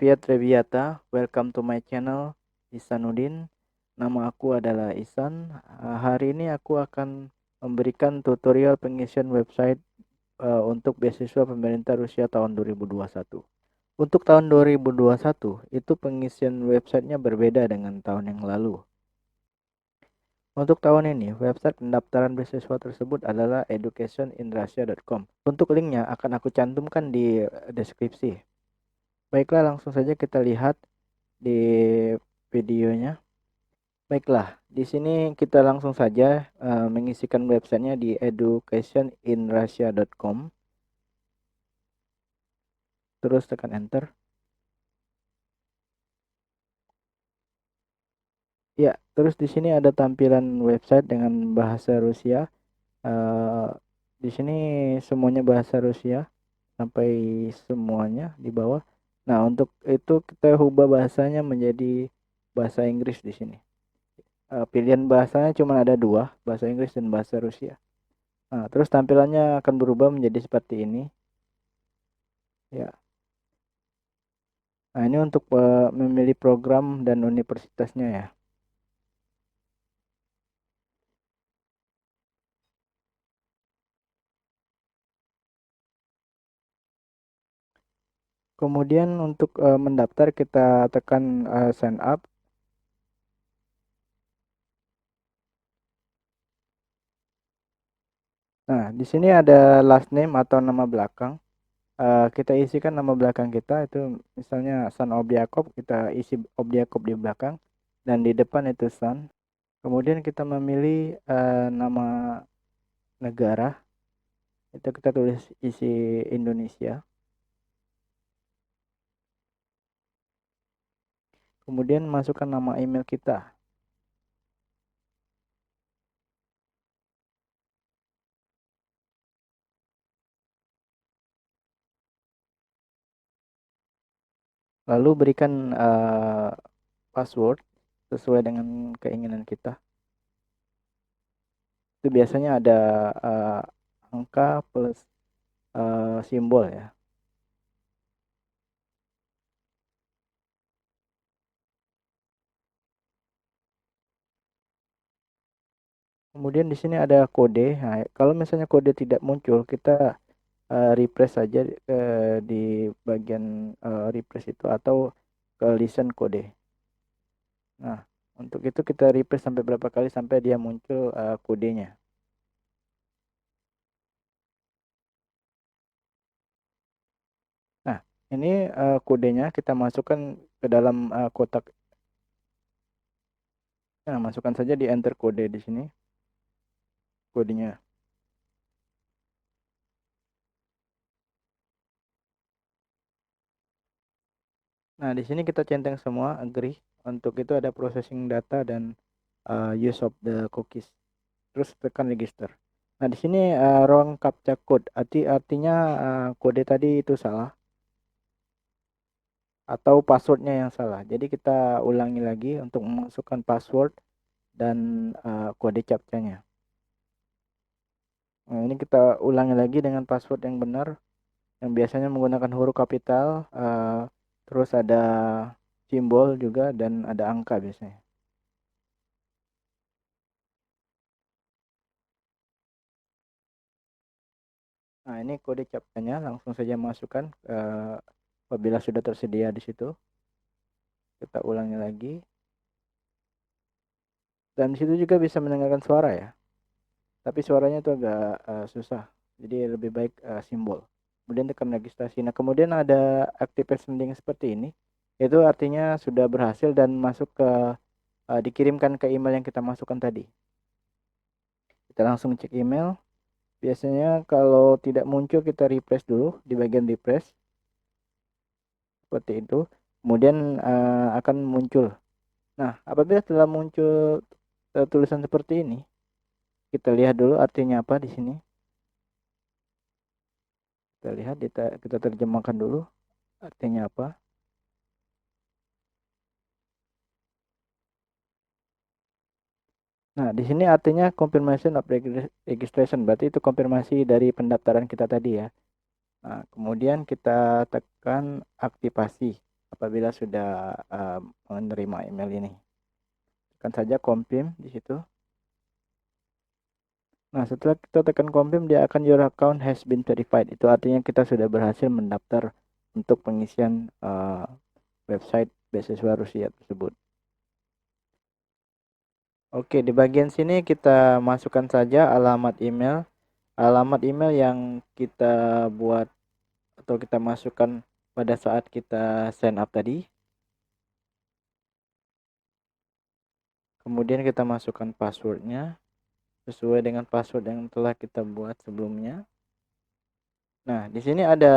Sophia Treviata, welcome to my channel Isanuddin. Nama aku adalah Isan. Hari ini aku akan memberikan tutorial pengisian website untuk beasiswa pemerintah Rusia tahun 2021. Untuk tahun 2021, itu pengisian websitenya berbeda dengan tahun yang lalu. Untuk tahun ini, website pendaftaran beasiswa tersebut adalah educationinrussia.com. Untuk linknya akan aku cantumkan di deskripsi. Baiklah, langsung saja kita lihat di videonya. Baiklah, di sini kita langsung saja mengisikan websitenya di educationinrussia.com. Terus tekan enter. Ya, terus di sini ada tampilan website dengan bahasa Rusia. Eh, di sini semuanya bahasa Rusia sampai semuanya di bawah. Nah, untuk itu kita ubah bahasanya menjadi bahasa Inggris di sini. Pilihan bahasanya cuma ada dua, bahasa Inggris dan bahasa Rusia. Nah, terus tampilannya akan berubah menjadi seperti ini. Ya. Nah, ini untuk memilih program dan universitasnya ya. Kemudian untuk mendaftar kita tekan sign up. Nah, di sini ada last name atau nama belakang. Kita isikan nama belakang kita itu misalnya San Obiakov, kita isi Obiakov di belakang dan di depan itu San. Kemudian kita memilih nama negara. Itu kita tulis isi Indonesia. Kemudian masukkan nama email kita. Lalu berikan password sesuai dengan keinginan kita. Itu biasanya ada angka plus simbol ya. Kemudian di sini ada kode. Nah, kalau misalnya kode tidak muncul, kita refresh saja di bagian refresh itu atau ke listen kode. Nah, untuk itu kita refresh sampai berapa kali sampai dia muncul kodenya. Nah, ini kodenya kita masukkan ke dalam kotak. Nah, masukkan saja di enter kode di sini. Kodenya. Nah, di sini kita centang semua agree. Untuk itu ada processing data dan use of the cookies. Terus tekan register. Nah, di sini wrong captcha code. Artinya kode tadi itu salah atau passwordnya yang salah. Jadi kita ulangi lagi untuk memasukkan password dan kode captchanya. Nah, ini kita ulangi lagi dengan password yang benar, yang biasanya menggunakan huruf kapital, terus ada simbol juga dan ada angka biasanya. Nah, ini kode captchanya langsung saja masukkan apabila sudah tersedia di situ. Kita ulangi lagi. Dan di situ juga bisa mendengarkan suara ya. Tapi suaranya itu agak susah. Jadi lebih baik simbol. Kemudian tekan registrasi. Nah, kemudian ada activation link seperti ini. Itu artinya sudah berhasil dan masuk ke dikirimkan ke email yang kita masukkan tadi. Kita langsung cek email. Biasanya kalau tidak muncul kita refresh dulu di bagian refresh. Seperti itu. Kemudian akan muncul. Nah, apabila telah muncul tulisan seperti ini, kita lihat dulu artinya apa di sini. Kita lihat, kita terjemahkan dulu artinya apa. Nah, di sini artinya confirmation of registration, berarti itu konfirmasi dari pendaftaran kita tadi ya. Nah, kemudian kita tekan aktivasi. apabila sudah menerima email ini. Tekan saja confirm di situ. Nah, setelah kita tekan confirm, dia akan your account has been verified. Itu artinya kita sudah berhasil mendaftar untuk pengisian website beasiswa Rusia tersebut. Oke, di bagian sini kita masukkan saja alamat email yang kita buat atau kita masukkan pada saat kita sign up tadi. Kemudian kita masukkan passwordnya sesuai dengan password yang telah kita buat sebelumnya. Nah, di sini ada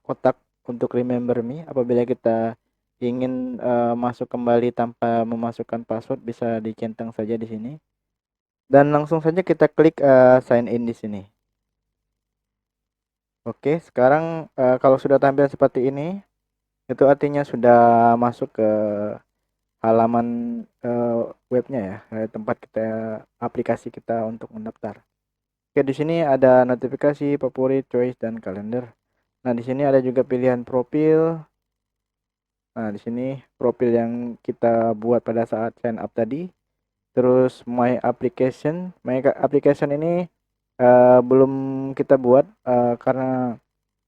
kotak untuk remember me. Apabila kita ingin masuk kembali tanpa memasukkan password, bisa dicentang saja di sini. Dan langsung saja kita klik sign in di sini. Oke, sekarang kalau sudah tampil seperti ini, itu artinya sudah masuk ke halaman webnya ya, tempat kita aplikasi kita untuk mendaftar. Oke, di sini ada notifikasi, favorit, choice, dan kalender. Nah, di sini ada juga pilihan profil. Nah, di sini profil yang kita buat pada saat sign up tadi. Terus my application. My application ini belum kita buat karena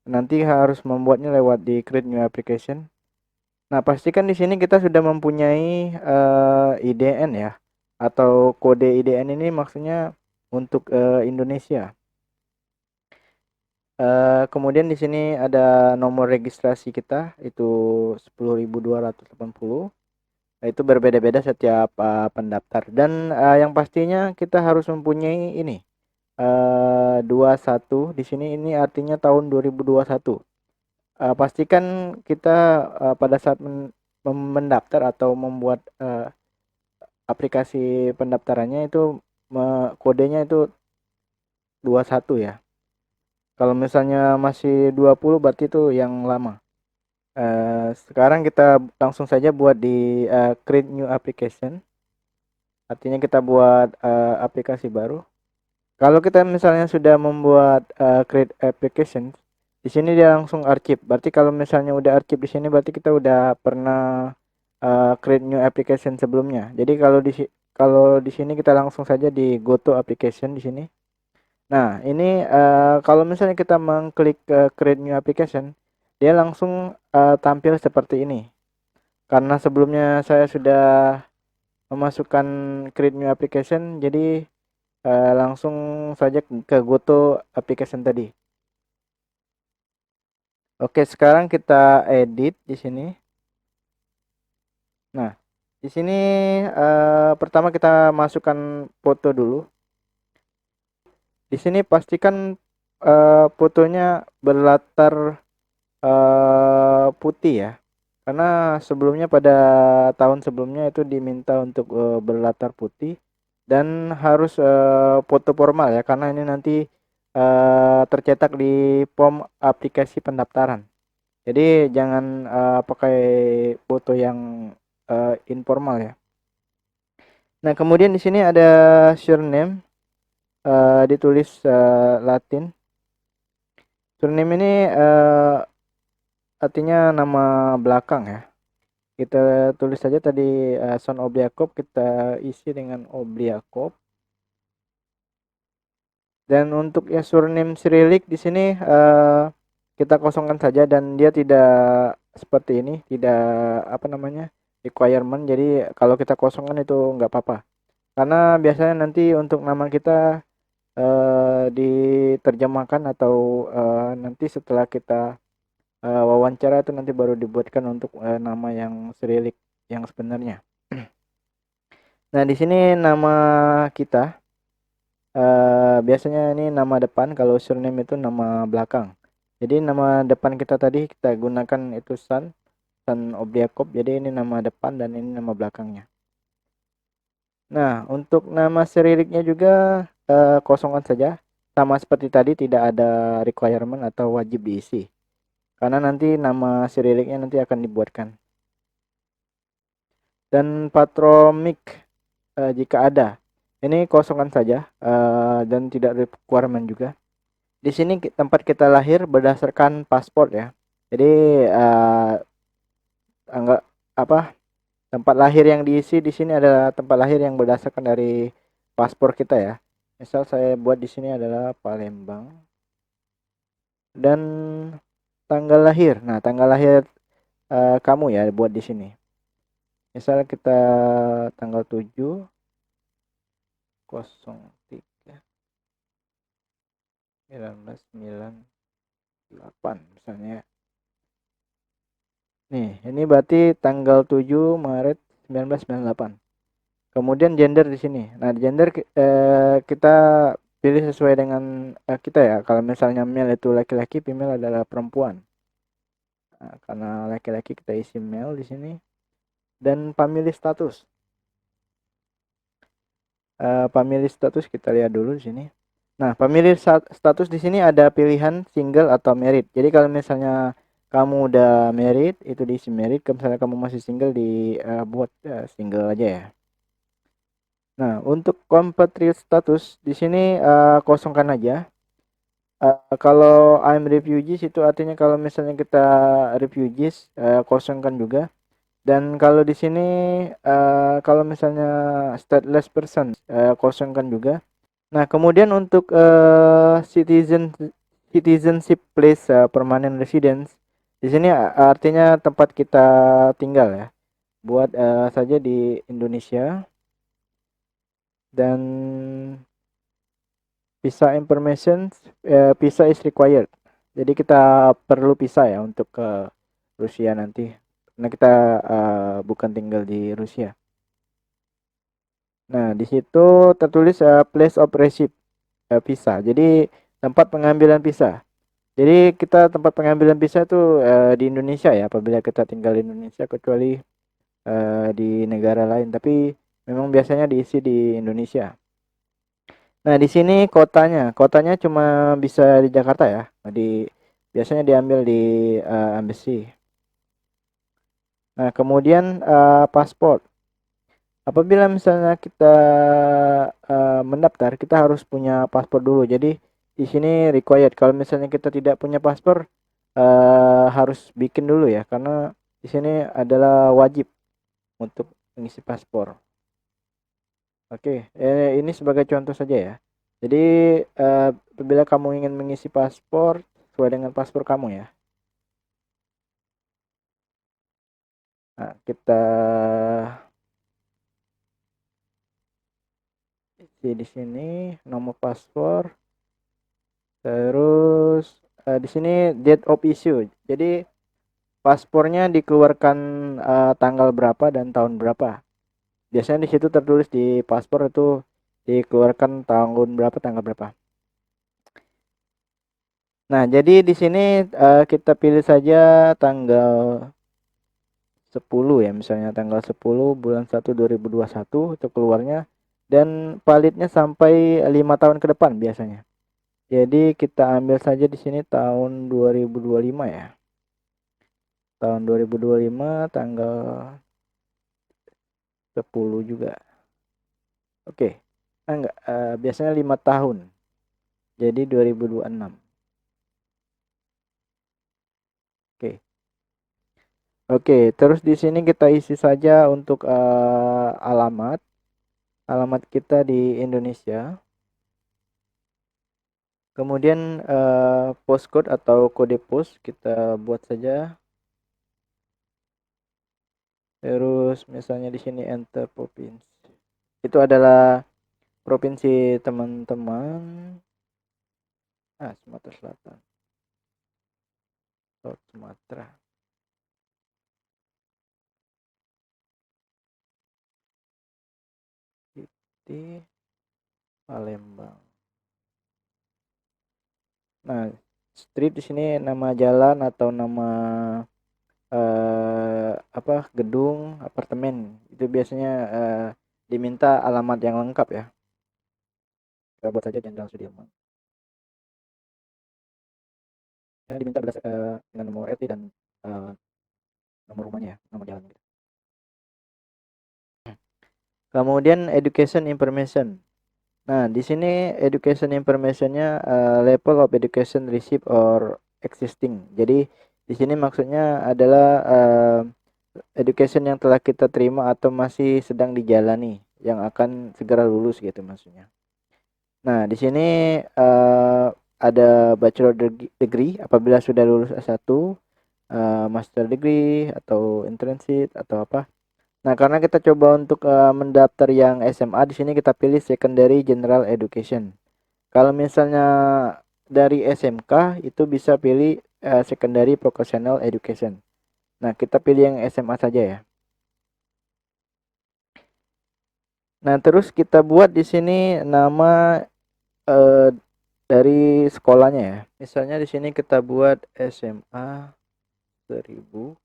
nanti harus membuatnya lewat di create new application. Nah, pastikan di sini kita sudah mempunyai IDN ya, atau kode IDN ini maksudnya untuk Indonesia. Kemudian di sini ada nomor registrasi kita, itu 10.280. Itu berbeda-beda setiap pendaftar, dan yang pastinya kita harus mempunyai ini 21 di sini, ini artinya tahun 2021. Pastikan kita pada saat mendaftar atau membuat aplikasi pendaftarannya itu kodenya itu 21 ya. Kalau misalnya masih 20 berarti itu yang lama. Sekarang kita langsung saja buat di create new application. Artinya kita buat aplikasi baru. Kalau kita misalnya sudah membuat create application, di sini dia langsung archive. Berarti kalau misalnya udah archive di sini berarti kita udah pernah create new application sebelumnya. Jadi kalau di sini kita langsung saja di go to application di sini. Nah, ini kalau misalnya kita mengklik create new application, dia langsung tampil seperti ini. Karena sebelumnya saya sudah memasukkan create new application, jadi langsung saja ke go to application tadi. Oke, sekarang kita edit di sini. Nah, di sini pertama kita masukkan foto dulu. Di sini pastikan fotonya berlatar putih ya, karena sebelumnya pada tahun sebelumnya itu diminta untuk berlatar putih, dan harus foto formal ya, karena ini nanti tercetak di form aplikasi pendaftaran. Jadi jangan pakai foto yang informal ya. Nah, kemudian di sini ada surname, ditulis Latin. Surname ini artinya nama belakang ya. Kita tulis saja tadi Son Obliakov, kita isi dengan Obliakov. Dan untuk ya surname Cyrillic di sini kita kosongkan saja, dan dia tidak seperti ini, tidak apa namanya requirement. Jadi kalau kita kosongkan itu nggak apa-apa, karena biasanya nanti untuk nama kita diterjemahkan atau nanti setelah kita wawancara itu nanti baru dibuatkan untuk nama yang Cyrillic yang sebenarnya. Nah, di sini nama kita biasanya ini nama depan, kalau surname itu nama belakang. Jadi nama depan kita tadi kita gunakan itu Son Obliakov, jadi ini nama depan dan ini nama belakangnya. Nah, untuk nama Cyrillicnya juga kosongan saja, sama seperti tadi, tidak ada requirement atau wajib diisi, karena nanti nama Cyrillicnya nanti akan dibuatkan. Dan patronymic jika ada, ini kosongan saja dan tidak requirement juga. Di sini tempat kita lahir berdasarkan paspor ya. Jadi anggap apa tempat lahir yang diisi di sini adalah tempat lahir yang berdasarkan dari paspor kita ya. Misal saya buat di sini adalah Palembang dan tanggal lahir. Nah, tanggal lahir kamu ya buat di sini. Misal kita tanggal 7/03/1998 misalnya. Nih, ini berarti tanggal 7 Maret 1998. Kemudian gender di sini. Nah, gender kita pilih sesuai dengan kita ya. Kalau misalnya male itu laki-laki, female adalah perempuan. Nah, karena laki-laki kita isi male di sini. Dan family status. Family status kita lihat dulu di sini. Nah, family status di sini ada pilihan single atau married. Jadi kalau misalnya kamu udah married, itu diisi married. Kalau misalnya kamu masih single buat single aja ya. Nah, untuk compatriot status di sini kosongkan aja. Kalau I'm refugees itu artinya kalau misalnya kita refugees kosongkan juga. Dan kalau di sini kalau misalnya stateless person kosongkan juga. Nah, kemudian untuk citizenship place permanent residence di sini artinya tempat kita tinggal ya. Buat saja di Indonesia dan visa information visa is required. Jadi kita perlu visa ya untuk ke Rusia nanti. Karena kita bukan tinggal di Rusia. Nah, di situ tertulis place of receipt visa. Jadi tempat pengambilan visa. Jadi kita tempat pengambilan visa itu di Indonesia ya, apabila kita tinggal di Indonesia kecuali di negara lain. Tapi memang biasanya diisi di Indonesia. Nah, di sini kotanya cuma bisa di Jakarta ya. Biasanya diambil di embassy. Nah, kemudian paspor. Apabila misalnya kita mendaftar, kita harus punya paspor dulu. Jadi di sini required. Kalau misalnya kita tidak punya paspor, harus bikin dulu ya, karena di sini adalah wajib untuk mengisi paspor. Oke, ini sebagai contoh saja ya. Jadi apabila kamu ingin mengisi paspor sesuai dengan paspor kamu ya. Nah, kita isi di sini nomor paspor. Terus di sini date of issue. Jadi paspornya dikeluarkan tanggal berapa dan tahun berapa. Biasanya di situ tertulis di paspor itu dikeluarkan tahun berapa, tanggal berapa. Nah, jadi di sini kita pilih saja tanggal 10 ya, misalnya tanggal 10 bulan 1 2021 itu keluarnya, dan validnya sampai 5 tahun ke depan biasanya. Jadi kita ambil saja di sini tahun 2025 ya. Tahun 2025 tanggal 10 juga. Oke. Enggak, biasanya 5 tahun. Jadi 2026. Oke. Oke, terus di sini kita isi saja untuk alamat kita di Indonesia. Kemudian postcode atau kode pos kita buat saja. Terus misalnya di sini enter provinsi. Itu adalah provinsi teman-teman. Sumatera Selatan. Sumatera. Di Palembang. Nah, street di sini nama jalan atau nama gedung, apartemen. Itu biasanya diminta alamat yang lengkap ya. Kita buat saja Jenderal Sudirman. Yang diminta dengan nomor RT dan nomor rumahnya, nomor jalan gitu. Kemudian education information. Nah, di sini education informationnya level of education received or existing. Jadi Di sini maksudnya adalah education yang telah kita terima atau masih sedang dijalani, yang akan segera lulus gitu maksudnya. Nah, di sini ada bachelor degree apabila sudah lulus S1, master degree atau internship atau apa. Nah, karena kita coba untuk mendaftar yang SMA, di sini kita pilih secondary general education. Kalau misalnya dari SMK itu bisa pilih secondary vocational education. Nah, kita pilih yang SMA saja ya. Nah, terus kita buat di sini nama eh, dari sekolahnya ya. Misalnya di sini kita buat SMA 1000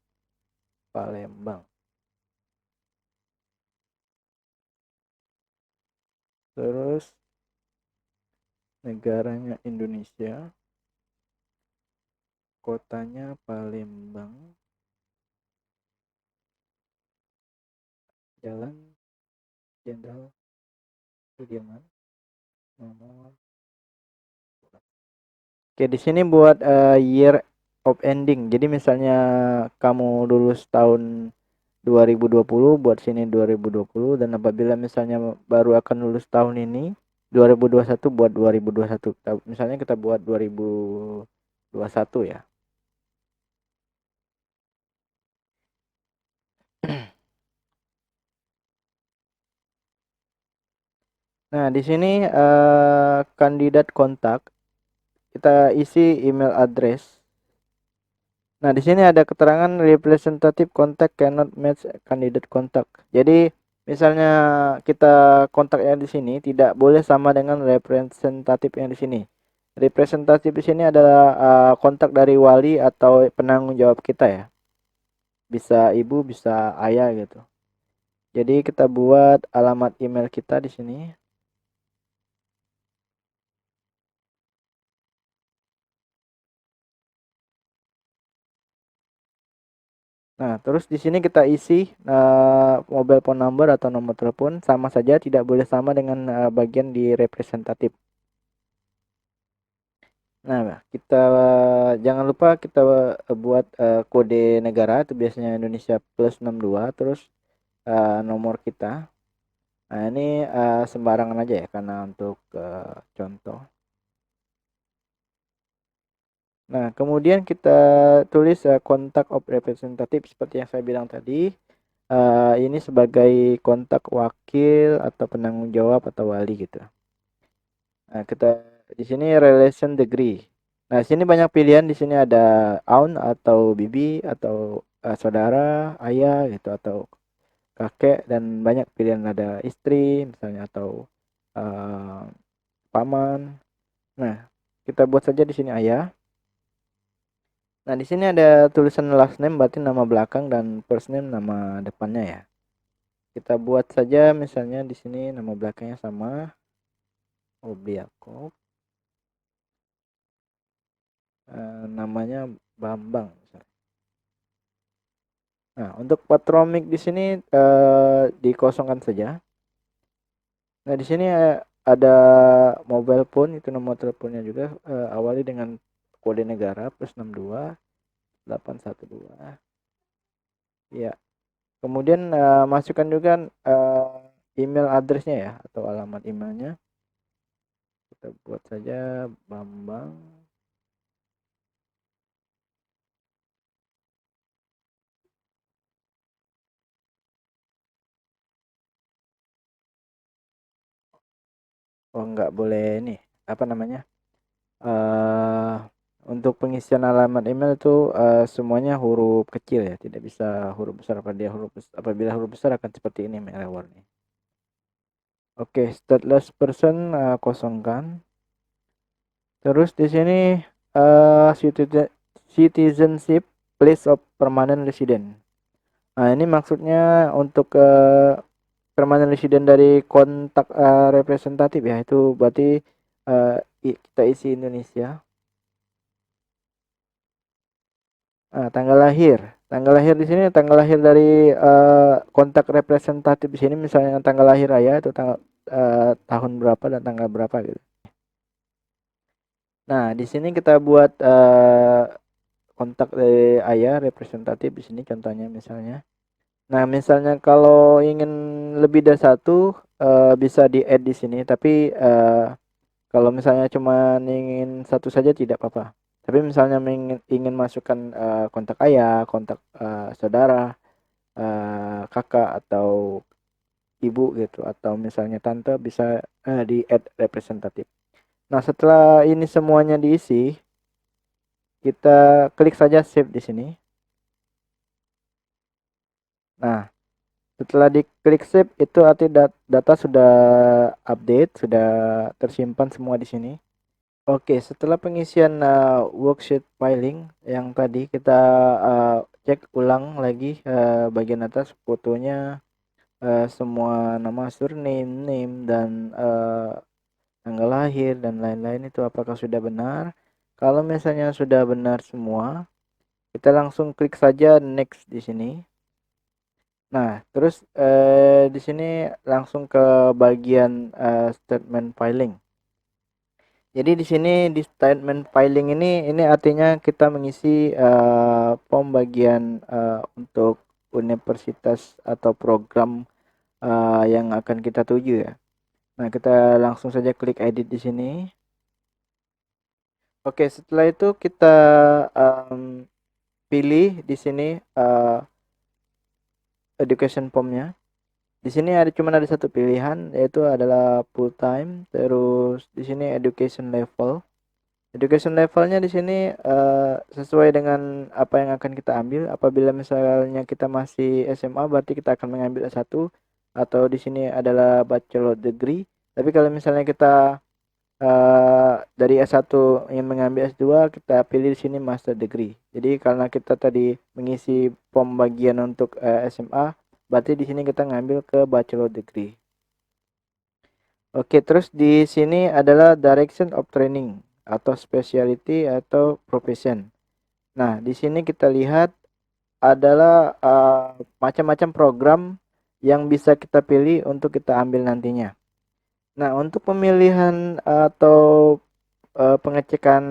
Palembang. Terus negaranya Indonesia, kotanya Palembang, Jalan Jenderal Sudirman, nomor. Oke, di sini buat year of ending. Jadi misalnya kamu lulus tahun 2020, buat sini 2020, dan apabila misalnya baru akan lulus tahun ini 2021, buat 2021. Misalnya kita buat 2021 ya. Nah, di sini kandidat kontak kita isi email address. Nah, di sini ada keterangan representative contact cannot match candidate contact. Jadi, misalnya kita kontaknya di sini tidak boleh sama dengan representatif yang di sini. Representatif di sini adalah kontak dari wali atau penanggung jawab kita ya. Bisa ibu, bisa ayah gitu. Jadi kita buat alamat email kita di sini. Nah, terus di sini kita isi mobile phone number atau nomor telepon, sama saja tidak boleh sama dengan bagian di representatif. Nah, kita jangan lupa kita buat kode negara, itu biasanya Indonesia plus 62, terus nomor kita. Nah, ini sembarangan aja ya karena untuk contoh. Nah, kemudian kita tulis kontak of representative seperti yang saya bilang tadi. Ini sebagai kontak wakil atau penanggung jawab atau wali gitu. Nah, kita di sini relation degree. Nah, sini banyak pilihan. Di sini ada aun atau bibi atau saudara, ayah gitu atau kakek, dan banyak pilihan, ada istri misalnya atau uh, paman. Nah, kita buat saja di sini ayah. Nah, di sini ada tulisan last name berarti nama belakang dan first name nama depannya ya. Kita buat saja misalnya di sini nama belakangnya sama Obiakov, namanya Bambang misalnya. Nah, untuk patromik di sini dikosongkan saja. Nah, di sini ada mobile phone, itu nomor teleponnya juga, awali dengan kode negara plus 62 812. Ya. Kemudian masukkan juga email addressnya ya atau alamat emailnya. Kita buat saja Bambang. Oh, nggak boleh ini. Apa namanya? eh untuk pengisian alamat email itu semuanya huruf kecil ya, tidak bisa huruf besar. Apabila huruf besar akan seperti ini errornya. Oke, stateless person kosongkan. Terus di sini citizenship place of permanent resident. Nah, ini maksudnya untuk permanent resident dari kontak representatif ya, itu berarti uh, kita isi Indonesia. Tanggal lahir. Tanggal lahir di sini tanggal lahir dari kontak representatif di sini, misalnya tanggal lahir ayah itu tanggal tahun berapa dan tanggal berapa gitu. Nah, di sini kita buat kontak dari ayah representatif di sini contohnya misalnya. Nah, misalnya kalau ingin lebih dari satu bisa di-add di sini, tapi kalau misalnya cuma ingin satu saja tidak apa-apa. Tapi misalnya ingin masukkan kontak ayah, kontak saudara, kakak atau ibu gitu, atau misalnya tante bisa di-add representatif. Nah, setelah ini semuanya diisi, kita klik saja save di sini. Nah, setelah diklik save itu arti data sudah update, sudah tersimpan semua di sini. Oke, setelah pengisian worksheet filing yang tadi kita cek ulang lagi bagian atas fotonya, semua nama, surname, name, dan tanggal lahir dan lain-lain itu apakah sudah benar. Kalau misalnya sudah benar semua, kita langsung klik saja next di sini. Nah, terus di sini langsung ke bagian statement filing. Jadi di sini di statement filing ini artinya kita mengisi form bagian untuk universitas atau program yang akan kita tuju ya. Nah, kita langsung saja klik edit di sini. Oke, setelah itu kita pilih di sini education formnya. Di sini ada satu pilihan yaitu adalah full time, terus di sini education level. Education levelnya di sini sesuai dengan apa yang akan kita ambil. Apabila misalnya kita masih SMA berarti kita akan mengambil S1 atau di sini adalah bachelor degree. Tapi kalau misalnya kita dari S1 ingin mengambil S2, kita pilih di sini master degree. Jadi karena kita tadi mengisi form bagian untuk SMA, berarti di sini kita ngambil ke bachelor degree. Oke, terus di sini adalah direction of training atau specialty atau profession. Nah, di sini kita lihat adalah macam-macam program yang bisa kita pilih untuk kita ambil nantinya. Nah, untuk pemilihan atau pengecekan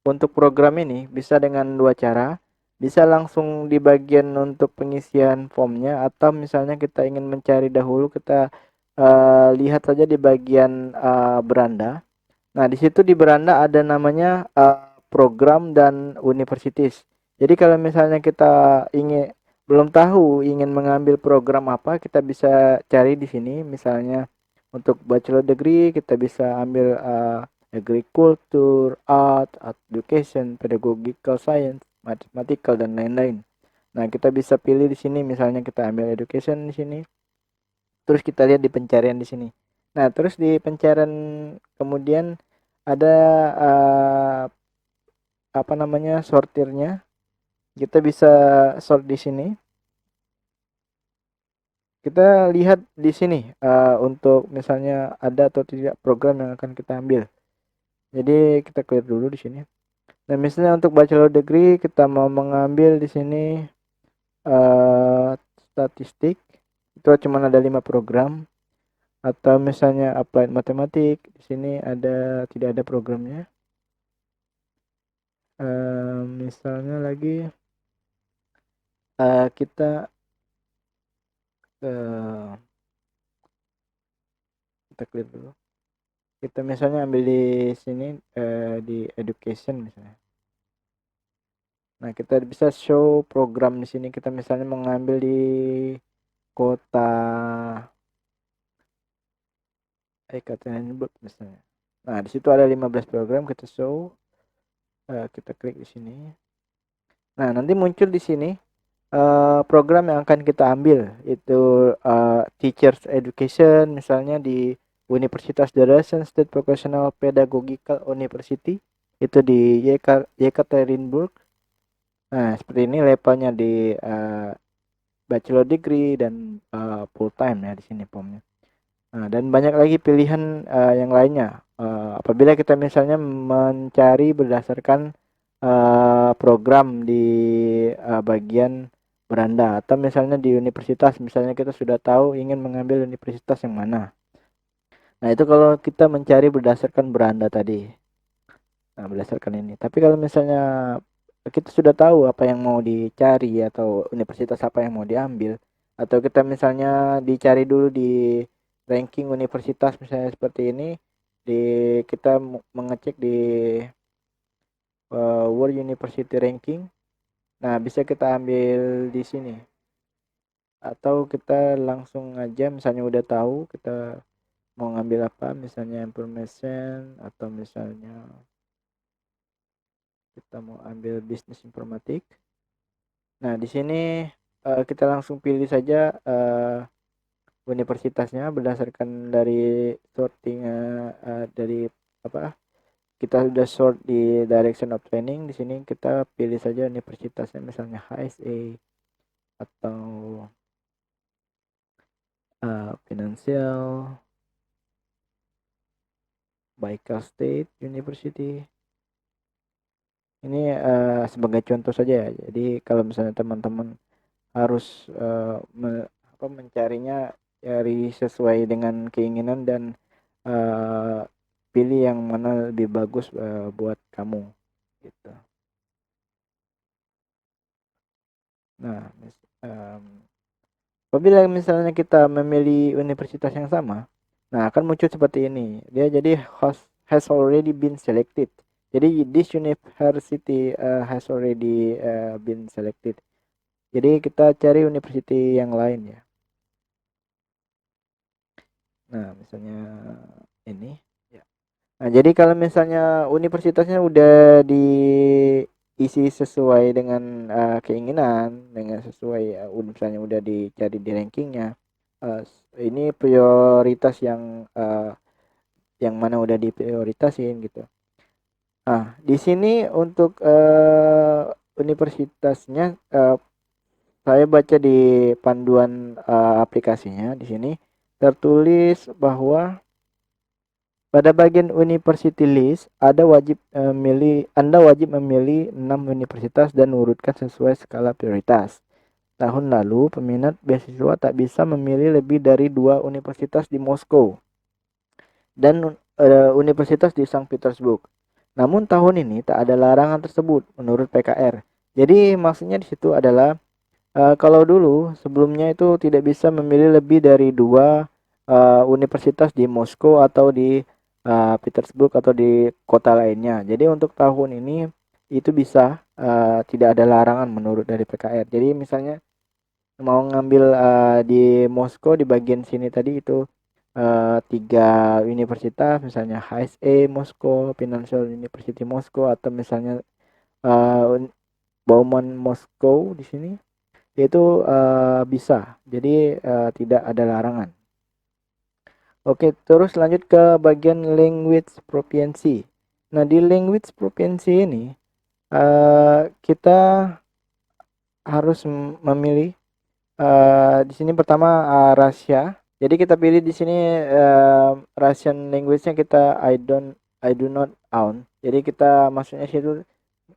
untuk program ini bisa dengan dua cara. Bisa langsung di bagian untuk pengisian formnya, atau misalnya kita ingin mencari dahulu, kita lihat saja di bagian beranda. Nah, di situ di beranda ada namanya program dan universities. Jadi kalau misalnya kita belum tahu ingin mengambil program apa, kita bisa cari di sini. Misalnya untuk bachelor degree kita bisa ambil agriculture, art, education, pedagogical science, mathematical dan lain-lain. Nah, kita bisa pilih di sini, misalnya kita ambil education di sini. Terus kita lihat di pencarian di sini. Nah, terus di pencarian kemudian ada apa namanya sortirnya. Kita bisa sort di sini. Kita lihat di sini untuk misalnya ada atau tidak program yang akan kita ambil. Jadi kita clear dulu di sini. Nah, misalnya untuk bachelor degree kita mau mengambil di sini statistik, itu cuma ada 5 program. Atau misalnya applied matematik, di sini tidak ada programnya. Misalnya lagi kita clear dulu. Kita misalnya ambil di sini di education misalnya. Nah, kita bisa show program di sini. Kita misalnya mengambil di kota Ekaterinburg misalnya. Nah, di situ ada 15 program, kita show, kita klik di sini. Nah, nanti muncul di sini program yang akan kita ambil, itu teachers education misalnya di Universitas Dresden State Vocational Pedagogical University, itu di Yekaterinburg. Nah, seperti ini levelnya di bachelor degree dan full time ya di sini formnya. Nah, dan banyak lagi pilihan yang lainnya. Apabila kita misalnya mencari berdasarkan program di bagian beranda, atau misalnya di universitas, misalnya kita sudah tahu ingin mengambil universitas yang mana. Nah, itu kalau kita mencari berdasarkan beranda tadi. Nah, berdasarkan ini. Tapi kalau misalnya kita sudah tahu apa yang mau dicari atau universitas apa yang mau diambil, atau kita misalnya dicari dulu di ranking universitas misalnya seperti ini, di kita mengecek di World University Ranking. Nah, bisa kita ambil di sini. Atau kita langsung aja misalnya udah tahu kita mau ngambil apa, misalnya information atau misalnya kita mau ambil bisnis informatik. Nah, di sini kita langsung pilih saja universitasnya berdasarkan dari sorting dari apa? Kita sudah sort di direction of training. Di sini kita pilih saja universitasnya misalnya HSE atau Financial Baikal State University. Ini sebagai contoh saja ya. Jadi kalau misalnya teman-teman harus mencarinya dari sesuai dengan keinginan dan pilih yang mana lebih bagus buat kamu gitu. Nah, apabila misalnya kita memilih universitas yang sama, nah akan muncul seperti ini. Dia jadi has already been selected. Jadi this university has already been selected. Jadi kita cari university yang lain ya. Nah, misalnya ini. Ya. Nah, jadi kalau misalnya universitasnya udah diisi sesuai dengan keinginan, dengan sesuai misalnya udah dicari di rankingnya, uh, ini prioritas yang mana udah diprioritasin gitu. Nah, di sini untuk universitasnya saya baca di panduan aplikasinya di sini tertulis bahwa pada bagian University List Anda wajib memilih 6 universitas dan urutkan sesuai skala prioritas. Tahun lalu, peminat beasiswa tak bisa memilih lebih dari 2 universitas di Moskow dan universitas di Saint Petersburg. Namun tahun ini tak ada larangan tersebut menurut PKR. Jadi maksudnya di situ adalah kalau dulu sebelumnya itu tidak bisa memilih lebih dari 2 universitas di Moskow atau di Petersburg atau di kota lainnya. Jadi untuk tahun ini itu bisa tidak ada larangan menurut dari PKR. Jadi misalnya mau ngambil di Moskow di bagian sini tadi itu 3 universitas misalnya HSE Moskow, Financial University Moskow atau misalnya uh, Bauman Moskow di sini itu bisa. Jadi tidak ada larangan. Oke, terus lanjut ke bagian language proficiency. Nah, di language proficiency ini kita harus memilih di sini pertama Russia. Jadi kita pilih di sini Russian language-nya kita I do not own. Jadi kita maksudnya situ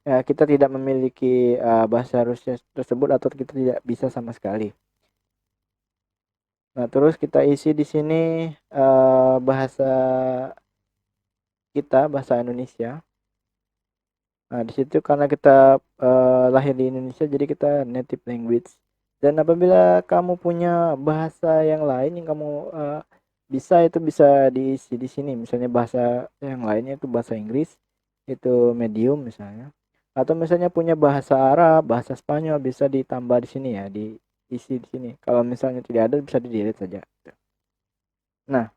kita tidak memiliki bahasa Rusia tersebut atau kita tidak bisa sama sekali. Nah, terus kita isi di sini bahasa kita, bahasa Indonesia. Nah, di situ karena kita lahir di Indonesia, jadi kita native language. Dan apabila kamu punya bahasa yang lain yang kamu bisa, itu bisa diisi di sini. Misalnya bahasa yang lainnya itu bahasa Inggris, itu medium misalnya. Atau misalnya punya bahasa Arab, bahasa Spanyol bisa ditambah di sini ya, diisi di sini. Kalau misalnya tidak ada bisa di-delete saja. Nah,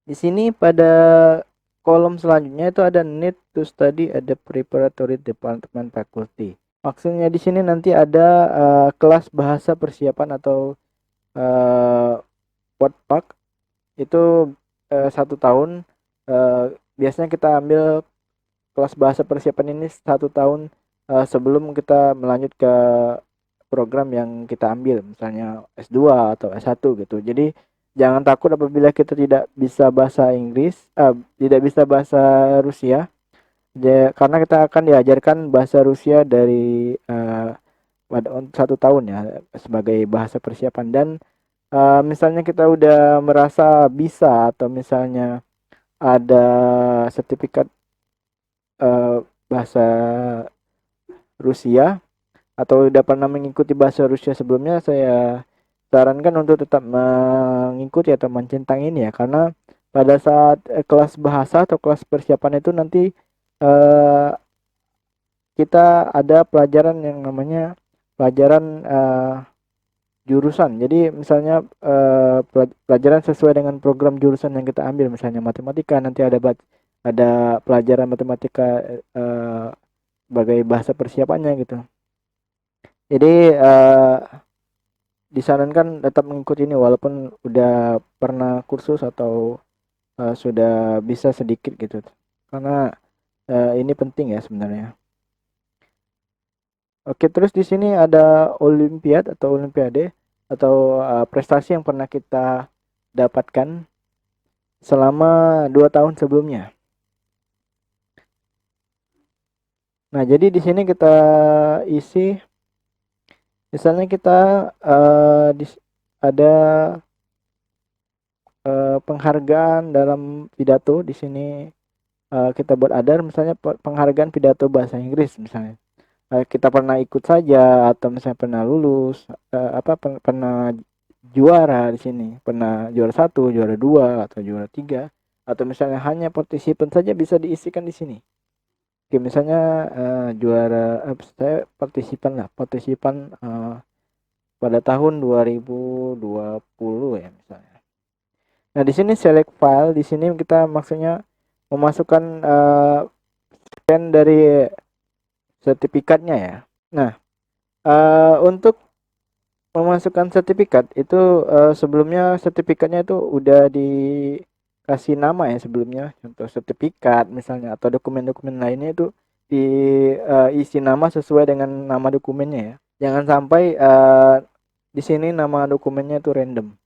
di sini pada kolom selanjutnya itu ada need to study at the preparatory department faculty. Maksudnya di sini nanti ada kelas bahasa persiapan atau WordPak itu 1 tahun. Biasanya kita ambil kelas bahasa persiapan ini 1 tahun sebelum kita melanjut ke program yang kita ambil, misalnya S2 atau S1 gitu. Jadi jangan takut apabila kita tidak bisa bahasa Inggris, tidak bisa bahasa Rusia, karena kita akan diajarkan bahasa Rusia dari pada 1 tahun ya sebagai bahasa persiapan. Dan misalnya kita udah merasa bisa atau misalnya ada sertifikat bahasa Rusia atau udah pernah mengikuti bahasa Rusia sebelumnya, saya sarankan untuk tetap mengikuti atau mencintai ini ya, karena pada saat kelas bahasa atau kelas persiapan itu nanti eh, kita ada pelajaran yang namanya pelajaran jurusan. Jadi misalnya pelajaran sesuai dengan program jurusan yang kita ambil, misalnya matematika nanti ada pelajaran matematika sebagai bahasa persiapannya gitu. Jadi disarankan tetap mengikuti ini walaupun udah pernah kursus atau sudah bisa sedikit gitu. Karena ini penting ya sebenarnya. Oke, terus di sini ada olimpiade atau prestasi yang pernah kita dapatkan selama 2 tahun sebelumnya. Nah, jadi di sini kita isi, misalnya kita ada penghargaan dalam pidato di sini, kita buat ada misalnya penghargaan pidato bahasa Inggris misalnya. Kita pernah ikut saja atau misalnya pernah lulus, pernah juara di sini, pernah juara 1, juara 2 atau juara 3, atau misalnya hanya partisipan saja bisa diisikan di sini. Oke, misalnya saya partisipan pada tahun 2020 ya misalnya. Nah, di sini select file, di sini kita maksudnya memasukkan scan dari sertifikatnya ya. Nah, untuk memasukkan sertifikat itu sebelumnya sertifikatnya itu udah dikasih nama ya sebelumnya, contoh sertifikat misalnya atau dokumen-dokumen lainnya itu diisi nama sesuai dengan nama dokumennya ya. Jangan sampai di sini nama dokumennya itu random.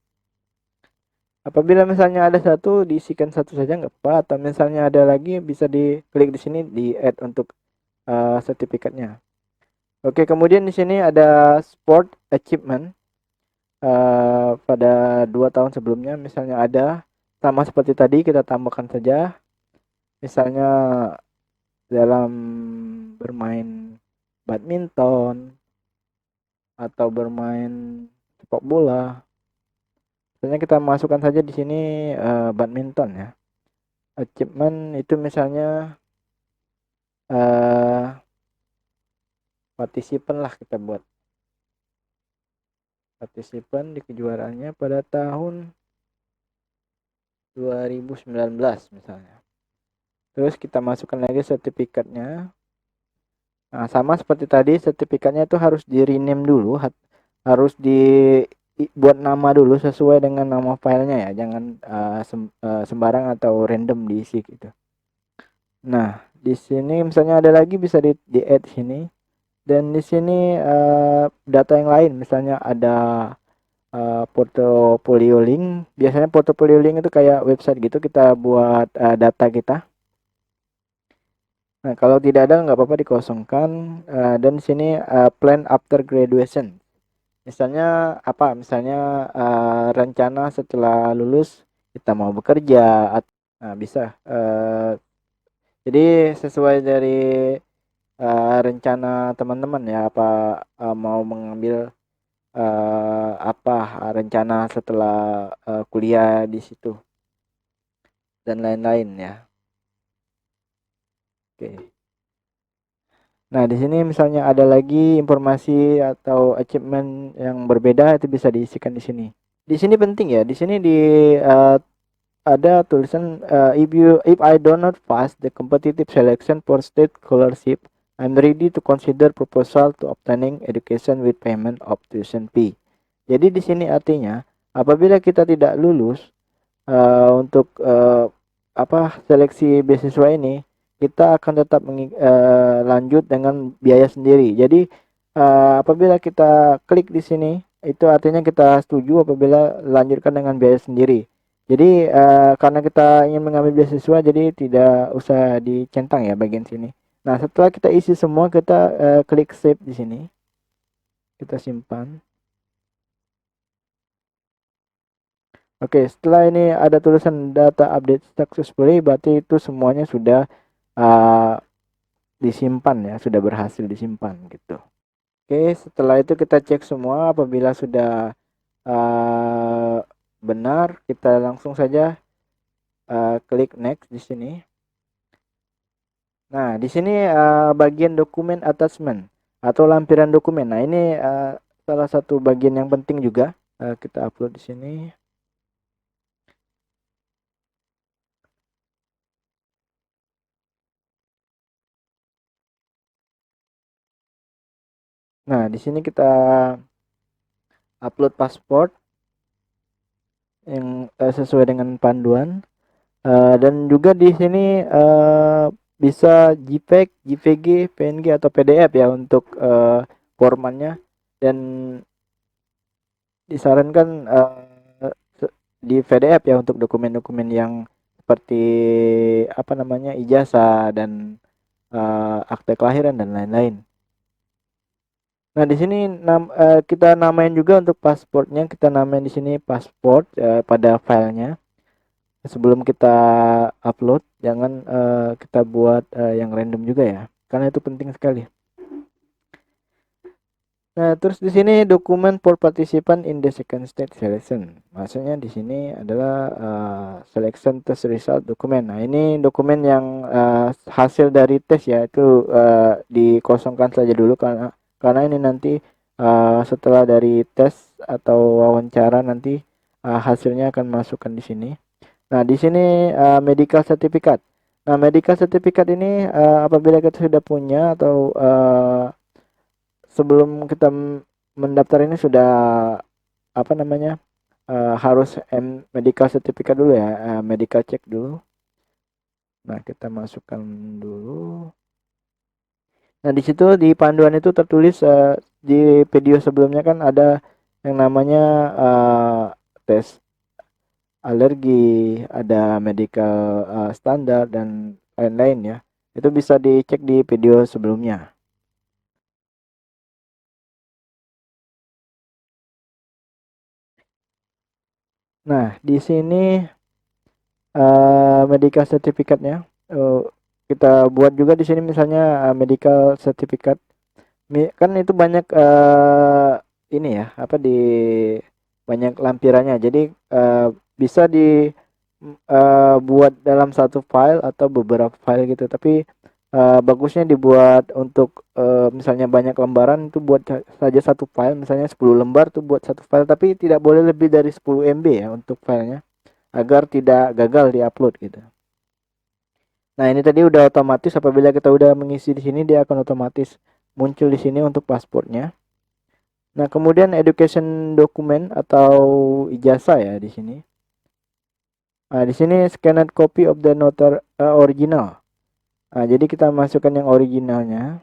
Apabila misalnya ada satu, diisikan satu saja nggak apa, atau misalnya ada lagi bisa diklik di sini di add untuk sertifikatnya. Oke, kemudian di sini ada sport achievement pada 2 tahun sebelumnya, misalnya ada sama seperti tadi kita tambahkan saja, misalnya dalam bermain badminton atau bermain sepak bola. Misalnya kita masukkan saja di sini badminton ya. Achievement itu misalnya partisipan lah, kita buat partisipan di kejuaraannya pada tahun 2019 misalnya. Terus kita masukkan lagi sertifikatnya. Nah, sama seperti tadi, sertifikatnya itu harus di rename dulu, harus dibuat nama dulu sesuai dengan nama filenya ya, jangan sembarang atau random diisi gitu. Nah, di sini misalnya ada lagi bisa di add sini, dan di sini data yang lain, misalnya ada portfolio link. Biasanya portfolio link itu kayak website gitu, kita buat data kita. Nah, kalau tidak ada nggak apa-apa dikosongkan. Dan di sini plan after graduation. Misalnya apa? Misalnya rencana setelah lulus kita mau bekerja. Nah, bisa. Jadi sesuai dari rencana teman-teman ya, apa mau mengambil apa rencana setelah kuliah di situ dan lain-lain ya. Oke. Nah, di sini misalnya ada lagi informasi atau achievement yang berbeda, itu bisa diisikan di sini. Di sini penting ya, di sini uh, ada tulisan if I do not pass the competitive selection for state scholarship, I'm ready to consider proposal to obtaining education with payment of tuition fee. Jadi di sini artinya apabila kita tidak lulus untuk seleksi beasiswa ini, kita akan tetap lanjut dengan biaya sendiri. Jadi apabila kita klik di sini, itu artinya kita setuju apabila lanjutkan dengan biaya sendiri. Jadi karena kita ingin mengambil beasiswa, jadi tidak usah dicentang ya bagian sini. Nah, setelah kita isi semua, kita klik save di sini. Kita simpan. Oke, setelah ini ada tulisan data update successfully, berarti itu semuanya sudah uh, disimpan ya, sudah berhasil disimpan gitu. Oke, setelah itu kita cek semua. Apabila sudah benar, kita langsung saja klik next di sini. Nah, di sini bagian dokumen attachment atau lampiran dokumen. Nah, ini salah satu bagian yang penting juga. Kita upload di sini. Nah, di sini kita upload paspor yang sesuai dengan panduan. Dan juga di sini bisa JPEG, JPG, PNG atau PDF ya untuk formatnya, dan disarankan di PDF ya untuk dokumen-dokumen yang seperti apa namanya ijazah dan akte kelahiran dan lain-lain. Nah, di sini kita namain juga untuk pasportnya, kita namain di sini pasport pada filenya. Sebelum kita upload, jangan kita buat yang random juga ya, karena itu penting sekali. Nah, terus di sini dokumen for participant in the second stage selection. Maksudnya di sini adalah selection test result dokumen. Nah, ini dokumen yang hasil dari tes ya, itu dikosongkan saja dulu karena ini nanti setelah dari tes atau wawancara nanti hasilnya akan masukkan di sini. Nah, di sini medical certificate. Nah, medical certificate ini apabila kita sudah punya atau sebelum kita mendaftar ini sudah apa namanya harus medical certificate dulu ya, medical check dulu. Nah, kita masukkan dulu. Nah, di situ di panduan itu tertulis di video sebelumnya kan ada yang namanya tes alergi, ada medical standar dan lain-lain ya. Itu bisa dicek di video sebelumnya. Nah, di sini medical certificate-nya kita buat juga di sini, misalnya medical certificate. Kan itu banyak ini ya, apa di banyak lampirannya. Jadi bisa di buat dalam satu file atau beberapa file gitu. Tapi bagusnya dibuat untuk misalnya banyak lembaran, itu buat saja satu file, misalnya 10 lembar tuh buat satu file, tapi tidak boleh lebih dari 10 MB ya untuk filenya, agar tidak gagal di-upload gitu. Nah, ini tadi udah otomatis, apabila kita udah mengisi di sini dia akan otomatis muncul di sini untuk paspornya. Nah, kemudian education dokumen atau ijazah ya di sini. Nah, di sini scanned copy of the notar original. Nah, jadi kita masukkan yang originalnya.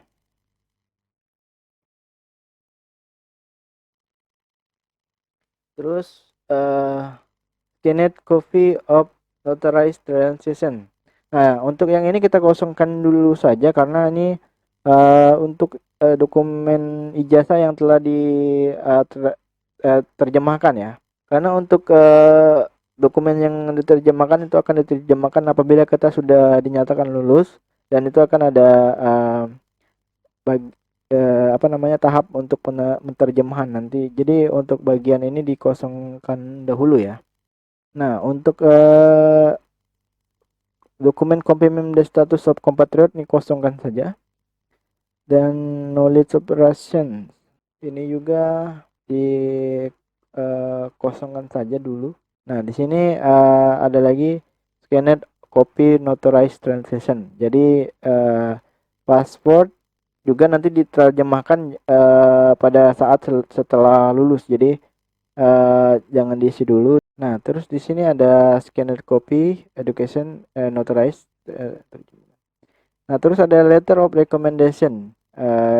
Terus scanned copy of notarized transaction. Nah, untuk yang ini kita kosongkan dulu saja karena ini untuk dokumen ijazah yang telah terjemahkan ya. Karena untuk dokumen yang diterjemahkan itu akan diterjemahkan apabila kita sudah dinyatakan lulus, dan itu akan ada apa namanya tahap untuk penerjemahan nanti. Jadi untuk bagian ini dikosongkan dahulu ya. Nah, untuk dokumen confirming the status of compatriot ini kosongkan saja. Dan knowledge operation ini juga dikosongkan saja dulu. Nah, di sini ada lagi scanned copy notarized translation. Jadi pasport juga nanti diterjemahkan pada saat setelah lulus. Jadi jangan diisi dulu. Nah, terus di sini ada scanned copy education notarized. Nah, terus ada letter of recommendation.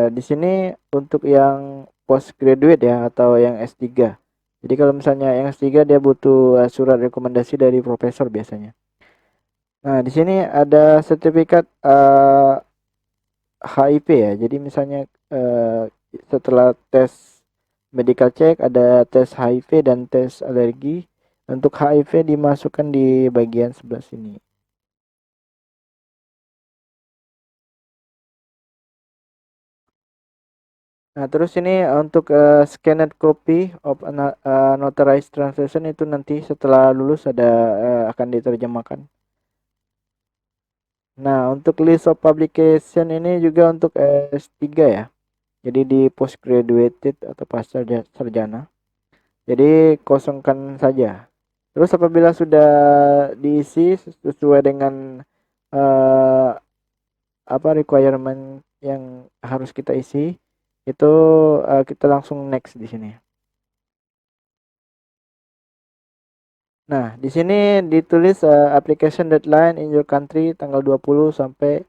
Di sini untuk yang postgraduate ya atau yang S3. Jadi kalau misalnya yang S3 dia butuh surat rekomendasi dari profesor biasanya. Nah, di sini ada sertifikat HIV ya. Jadi misalnya setelah tes medical check ada tes HIV dan tes alergi. Untuk HIV dimasukkan di bagian sebelah sini. Nah, terus ini untuk scanned copy of notarized translation itu nanti setelah lulus ada akan diterjemahkan. Nah, untuk list of publication ini juga untuk S3 ya. Jadi di postgraduate atau pasca sarjana. Jadi kosongkan saja. Terus apabila sudah diisi sesuai dengan eh, apa requirement yang harus kita isi, itu kita langsung next di sini. Nah, di sini ditulis application deadline in your country tanggal 20 sampai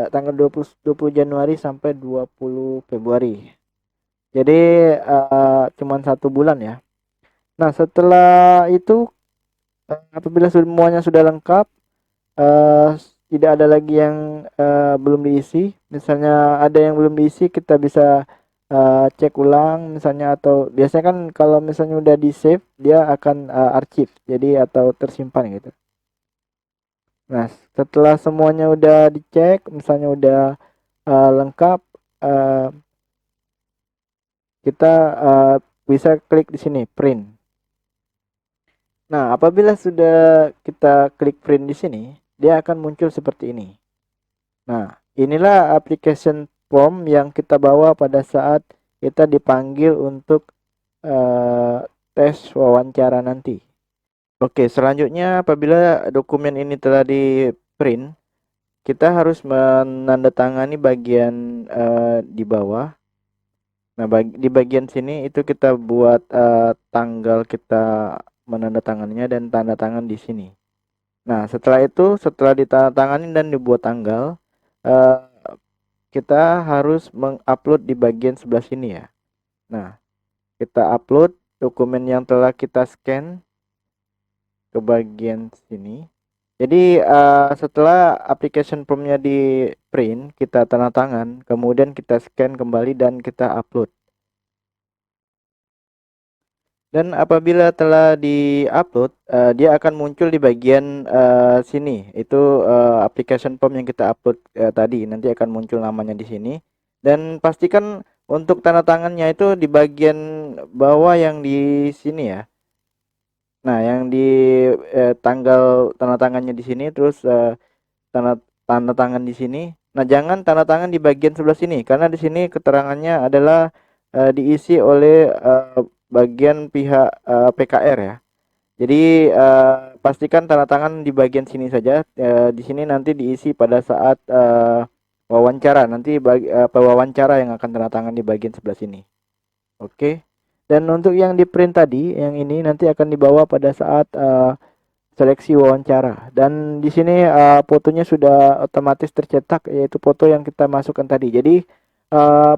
tanggal 20 Januari sampai 20 Februari. Jadi cuman 1 bulan ya. Nah, setelah itu apabila semuanya sudah lengkap, eh, tidak ada lagi yang belum diisi. Misalnya ada yang belum diisi, kita bisa cek ulang misalnya, atau biasanya kan kalau misalnya udah di save dia akan arsip jadi atau tersimpan gitu. Nah, setelah semuanya udah dicek, misalnya udah lengkap, eh, kita bisa klik di sini print. Nah, apabila sudah kita klik print di sini, dia akan muncul seperti ini. Nah, inilah application form yang kita bawa pada saat kita dipanggil untuk eh, tes wawancara nanti. Oke, selanjutnya apabila dokumen ini telah di print, kita harus menandatangani bagian di bawah. Nah, di bagian sini itu kita buat tanggal kita menandatanganinya dan tanda tangan di sini. Nah, setelah itu, setelah ditandatangani dan dibuat tanggal, eh, kita harus mengupload di bagian sebelah sini ya. Nah, kita upload dokumen yang telah kita scan ke bagian sini. Jadi setelah application formnya di print, kita tanda tangan, kemudian kita scan kembali dan kita upload. Dan apabila telah di-upload, dia akan muncul di bagian sini. Itu application form yang kita upload tadi. Nanti akan muncul namanya di sini. Dan pastikan untuk tanda tangannya itu di bagian bawah yang di sini ya. Nah, yang di tanggal tanda tangannya di sini, terus tanda tanda tangan di sini. Nah, jangan tanda tangan di bagian sebelah sini karena di sini keterangannya adalah diisi oleh bagian pihak PKR ya. Jadi pastikan tanda tangan di bagian sini saja. Di sini nanti diisi pada saat wawancara. Nanti pewawancara yang akan tanda tangan di bagian sebelah sini. Oke. Dan untuk yang di print tadi, yang ini nanti akan dibawa pada saat seleksi wawancara. Dan di sini fotonya sudah otomatis tercetak, yaitu foto yang kita masukkan tadi. Jadi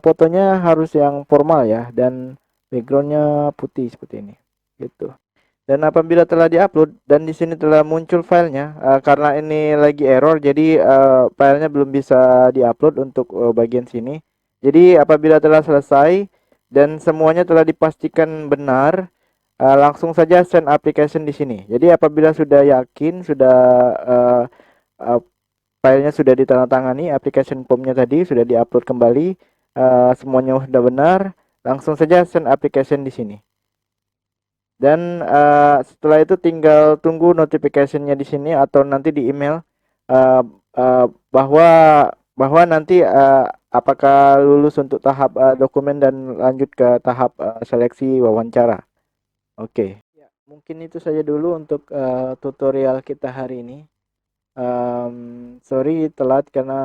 fotonya harus yang formal ya, dan backgroundnya putih seperti ini gitu. Dan apabila telah diupload dan di sini telah muncul filenya, karena ini lagi error jadi filenya belum bisa diupload untuk bagian sini. Jadi apabila telah selesai dan semuanya telah dipastikan benar, langsung saja send application di sini. Jadi apabila sudah yakin sudah uh, uh, filenya sudah ditandatangani, application formnya tadi sudah diupload kembali, semuanya sudah benar, langsung saja send application di sini. Dan setelah itu tinggal tunggu notificationnya di sini atau nanti di email uh, uh, bahwa bahwa nanti apakah lulus untuk tahap dokumen dan lanjut ke tahap seleksi wawancara. Oke. Ya, mungkin itu saja dulu untuk tutorial kita hari ini. Sorry telat karena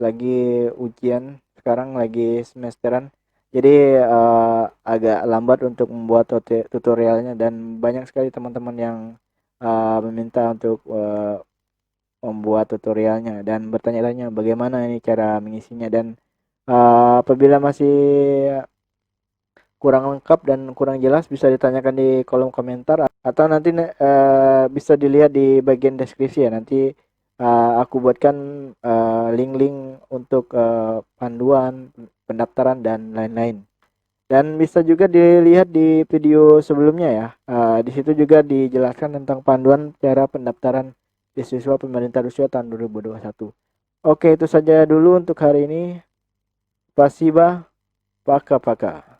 lagi ujian, sekarang lagi semesteran. Jadi agak lambat untuk membuat tutorialnya dan banyak sekali teman-teman yang meminta untuk membuat tutorialnya dan bertanya-tanya bagaimana ini cara mengisinya, dan apabila masih kurang lengkap dan kurang jelas bisa ditanyakan di kolom komentar atau nanti bisa dilihat di bagian deskripsi ya. Nanti aku buatkan link-link untuk panduan pendaftaran dan lain-lain. Dan bisa juga dilihat di video sebelumnya ya. Di situ juga dijelaskan tentang panduan cara pendaftaran beasiswa pemerintah Rusia tahun 2021. Oke, itu saja dulu untuk hari ini. Spasiba, paka-paka.